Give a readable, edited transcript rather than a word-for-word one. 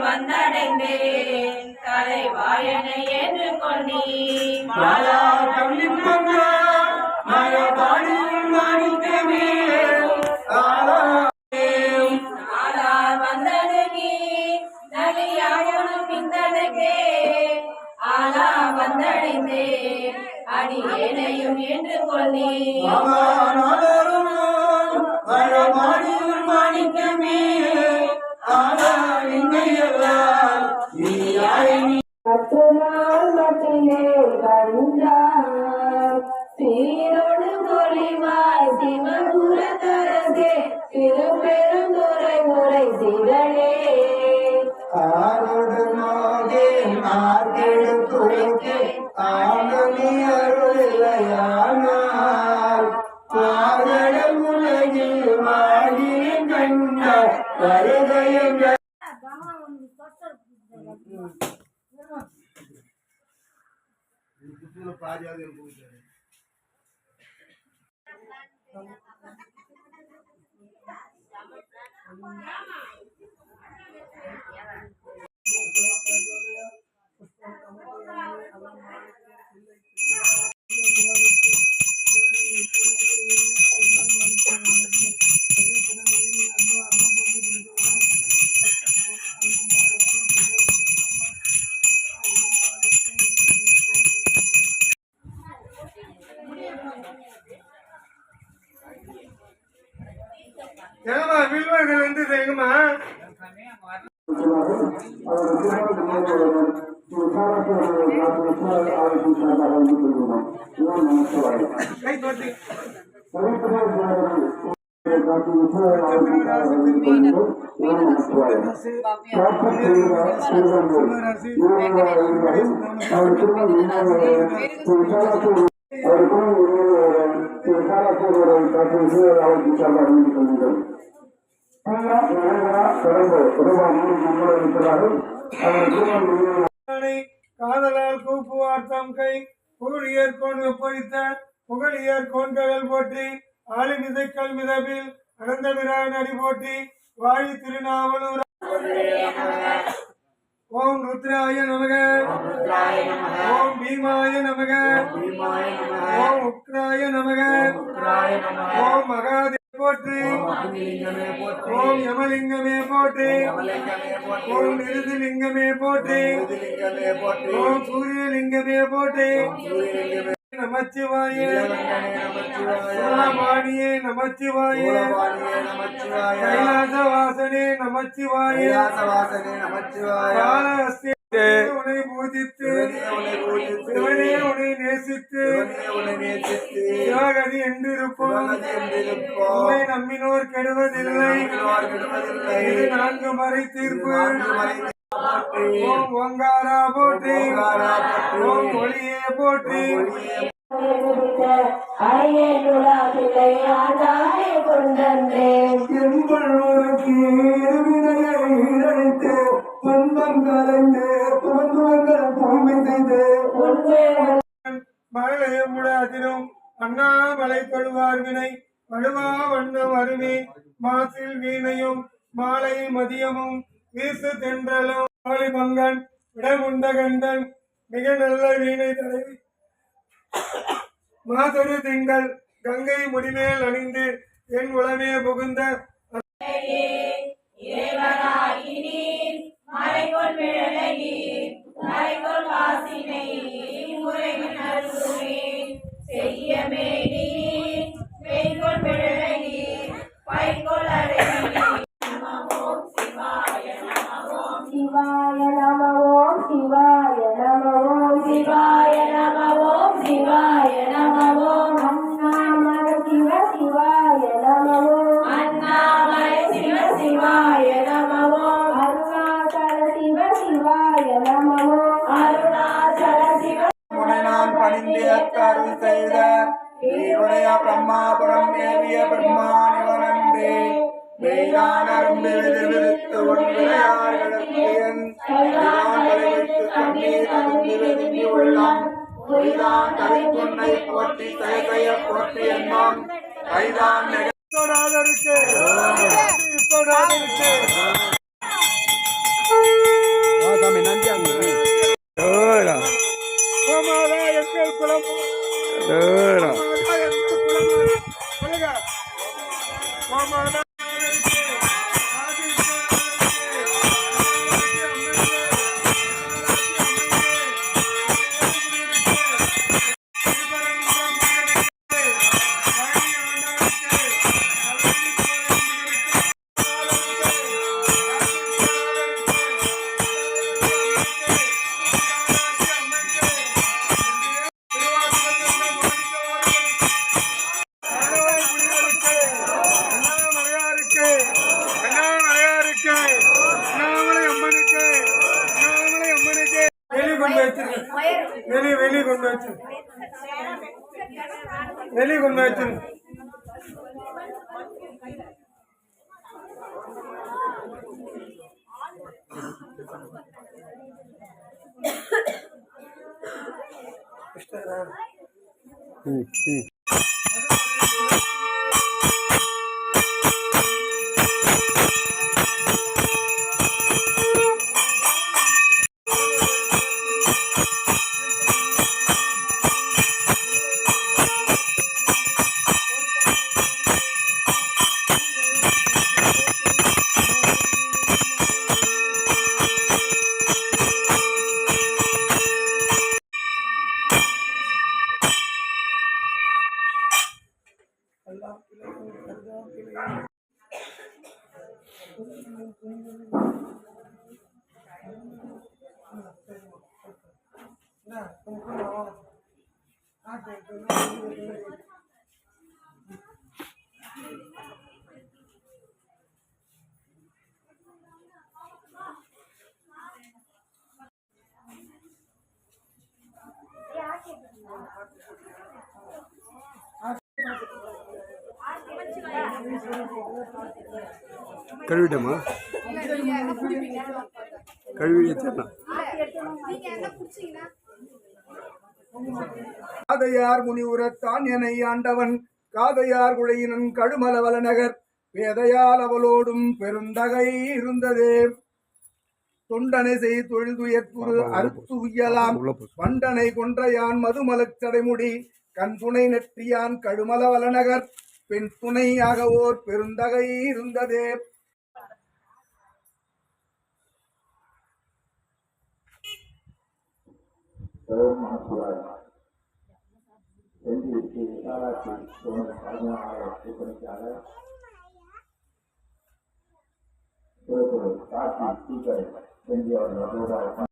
வந்தடைந்தேன் கலை வாயனை ஏற்றுக்கொண்டீ வந்தடைந்தேன் அடியேனையும் ஏற்றுக்கொள்ளி மாணிக்கமே சீரோடு மொழிவாய் சிவபுர தரசே திருப்பெருந்துறை முறை சிவனே ஆரோடு மோகே ஆர்கெடு துறைக்கே ஆனி அருளையானால் பாதல் உலகில் வாழி கண்ட வருகையங்கள் எங்கம்மா வில்வர்கள் வந்து எங்கம்மா காதலால் கூப்புவார் தம் கை புகழியர் கோன் ஒப்பளித்த புகழியர் கோன்கள் போற்றி ஆளி மிதைக்கல் மிதவில் அனந்த விரான் அடி போற்றி வாழி திருநாவலூர் ஓம் ருத்ராய நமக ஓம் பீமாய நமக ஓம் உக்ராய நமக ஓம் மகாதேவ போற்றி ஓம் யமலிங்கமே போற்றி ஓம் நிருதிலிங்கமே போற்றி ஓம் சூரியலிங்கமே போற்றி நமச்சிவாய சூலபாணியே நமச்சிவாய கைலாசவாசனே நமச்சிவாய உன்னை பூஜித்து சிவனே உன்னை நேசித்து சிவகதி என்றிருப்போம் உன்னை நம்பினோர் கெடுவதில்லை இது 4 மறை தீர்ப்பு ஓம் ஓங்காரா போற்றி ஓம் ஒளியே போற்றி மழலையுடன் அண்ணாமலை கொள்வார் வினை வடுவா வண்ணம் அருவி மாசில் வீணையும் மாலை மதியமும் வீசு தென்றலும் பங்கன் விடமுண்ட கண்டன் மிக நல்ல வீணை தலைவி மாதொரு திங்கள் கங்கை முடிமேல் அணிந்து என் உளமே புகுந்த பிரம்மாபுரம் ஏவிய பிரம்மானிவனன்றே மெய்யான விருத்து ஒன்றையார்களுக்கு உள்ளம் பொய்தான் கவிப்புன்னை போற்றி தயதய போற்றி எண்ணம் கைதான் இருக்கு இருக்கு கோமாதா எங்கள் குலம் கோமாதா வெளி கொண்டு வச்சு கழுவிட்டமா கழுவி வச்சிடலாம். காதையார் முனிவுரத்தான் என ஆண்டவன் காதையார் குழையினன் கடுமலவல நகர் வேதையால் அவளோடும் பெருந்தகை இருந்ததே தொண்டனை செய் தொழுதுயர்த்துரு அறுத்து உய்யலாம் வண்டனை கொன்றையான் மதுமலச் சடைமுடி கண் துணை நெற்றியான் கடுமலவல நகர் பெண் துணையாக ஓர் பெருந்தகை இருந்ததே.